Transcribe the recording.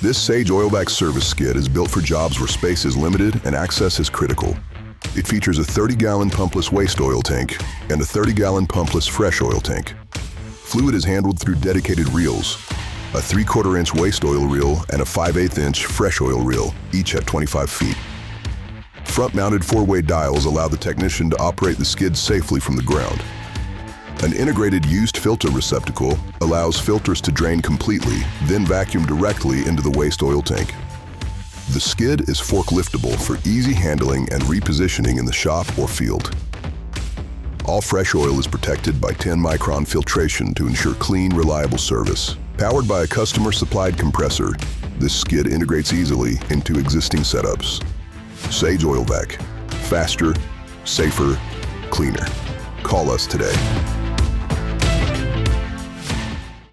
This Sage Oil Vac service skid is built for jobs where space is limited and access is critical. It features a 30-gallon pumpless waste oil tank and a 30-gallon pumpless fresh oil tank. Fluid is handled through dedicated reels, a 3/4-inch waste oil reel and a 5/8-inch fresh oil reel, each at 25 feet. Front-mounted 4-way dials allow the technician to operate the skid safely from the ground. An integrated used filter receptacle allows filters to drain completely, then vacuum directly into the waste oil tank. The skid is forkliftable for easy handling and repositioning in the shop or field. All fresh oil is protected by 10-micron filtration to ensure clean, reliable service. Powered by a customer-supplied compressor, this skid integrates easily into existing setups. Sage Oil Vac. Faster, safer, cleaner. Call us today.